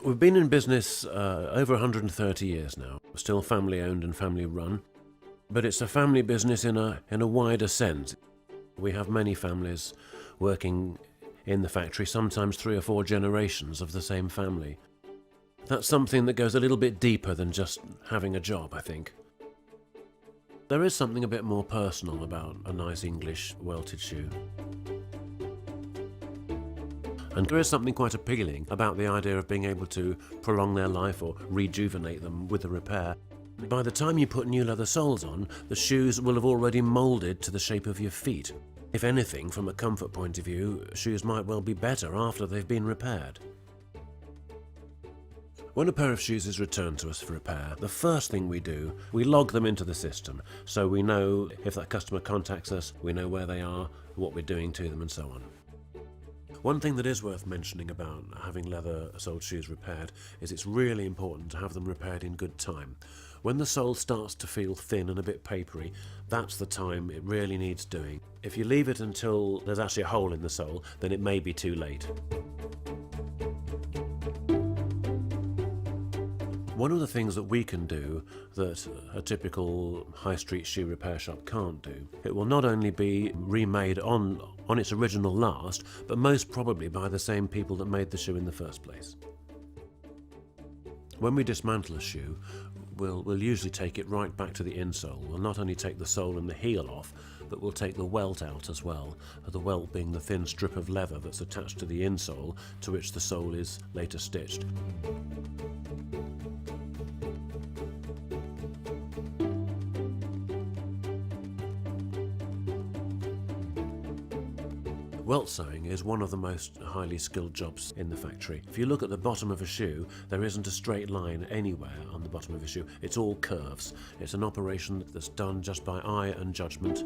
We've been in business over 130 years now, still family owned and family run, but it's a family business in a wider sense. We have many families working in the factory, sometimes 3 or 4 generations of the same family. That's something that goes a little bit deeper than just having a job, I think. There is something a bit more personal about a nice English welted shoe. And there is something quite appealing about the idea of being able to prolong their life or rejuvenate them with a repair. By the time you put new leather soles on, the shoes will have already moulded to the shape of your feet. If anything, from a comfort point of view, shoes might well be better after they've been repaired. When a pair of shoes is returned to us for repair, the first thing we do, we log them into the system, so we know if that customer contacts us, we know where they are, what we're doing to them and so on. One thing that is worth mentioning about having leather-soled shoes repaired is it's really important to have them repaired in good time. When the sole starts to feel thin and a bit papery, that's the time it really needs doing. If you leave it until there's actually a hole in the sole, then it may be too late. One of the things that we can do that a typical high street shoe repair shop can't do, it will not only be remade on its original last, but most probably by the same people that made the shoe in the first place. When we dismantle a shoe, we'll usually take it right back to the insole. We'll not only take the sole and the heel off, but we'll take the welt out as well, the welt being the thin strip of leather that's attached to the insole to which the sole is later stitched. Welt sewing is one of the most highly skilled jobs in the factory. If you look at the bottom of a shoe, there isn't a straight line anywhere on the bottom of a shoe. It's all curves. It's an operation that's done just by eye and judgment.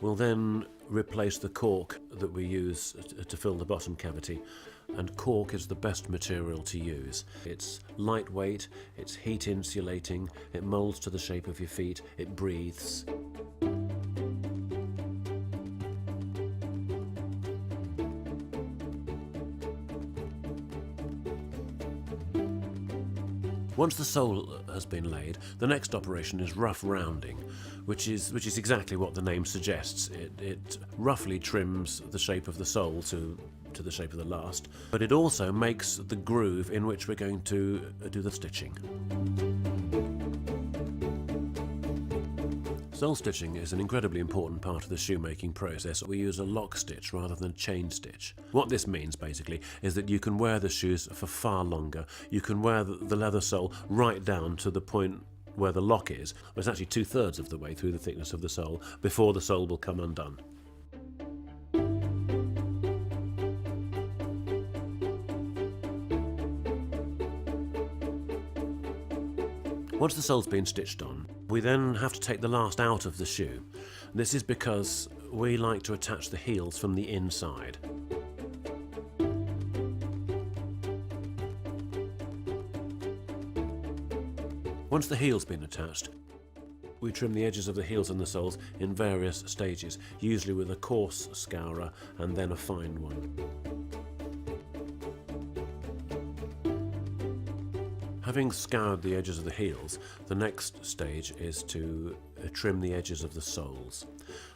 We'll then replace the cork that we use to fill the bottom cavity, and cork is the best material to use. It's lightweight, it's heat insulating, it moulds to the shape of your feet, it breathes. Once the sole has been laid, the next operation is rough rounding, which is exactly what the name suggests. It roughly trims the shape of the sole to the shape of the last, but it also makes the groove in which we're going to do the stitching. Sole stitching is an incredibly important part of the shoemaking process. We use a lock stitch rather than chain stitch. What this means basically is that you can wear the shoes for far longer. You can wear the leather sole right down to the point where the lock is. It's actually 2/3 of the way through the thickness of the sole before the sole will come undone. Once the sole's been stitched on, we then have to take the last out of the shoe. This is because we like to attach the heels from the inside. Once the heel's been attached, we trim the edges of the heels and the soles in various stages, usually with a coarse scourer and then a fine one. Having scoured the edges of the heels, the next stage is to trim the edges of the soles.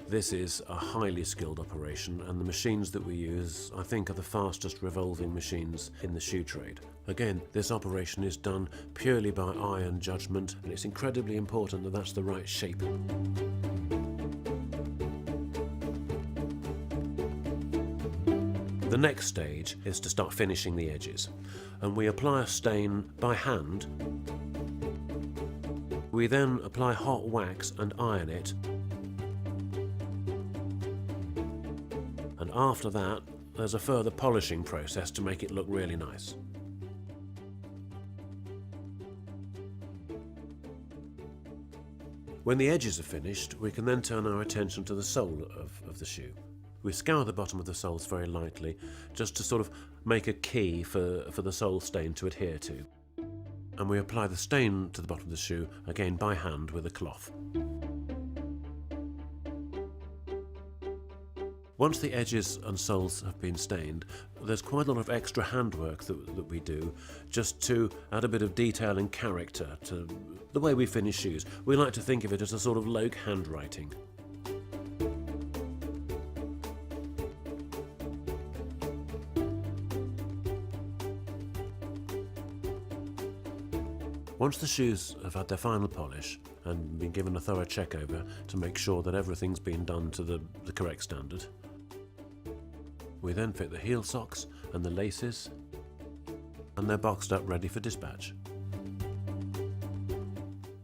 This is a highly skilled operation, and the machines that we use, I think, are the fastest revolving machines in the shoe trade. Again, this operation is done purely by eye and judgment, and it's incredibly important that that's the right shape. The next stage is to start finishing the edges, and we apply a stain by hand. We then apply hot wax and iron it, and after that there's a further polishing process to make it look really nice. When the edges are finished, we can then turn our attention to the sole of the shoe. We scour the bottom of the soles very lightly, just to sort of make a key for the sole stain to adhere to. And we apply the stain to the bottom of the shoe, again by hand with a cloth. Once the edges and soles have been stained, there's quite a lot of extra handwork that we do just to add a bit of detail and character to the way we finish shoes. We like to think of it as a sort of Loake handwriting. Once the shoes have had their final polish and been given a thorough check over to make sure that everything's been done to the correct standard, we then fit the heel socks and the laces, and they're boxed up ready for dispatch.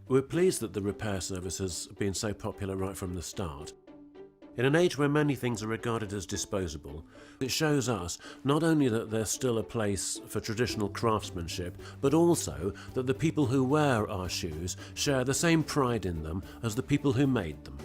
We're pleased that the repair service has been so popular right from the start. In an age where many things are regarded as disposable, it shows us not only that there's still a place for traditional craftsmanship, but also that the people who wear our shoes share the same pride in them as the people who made them.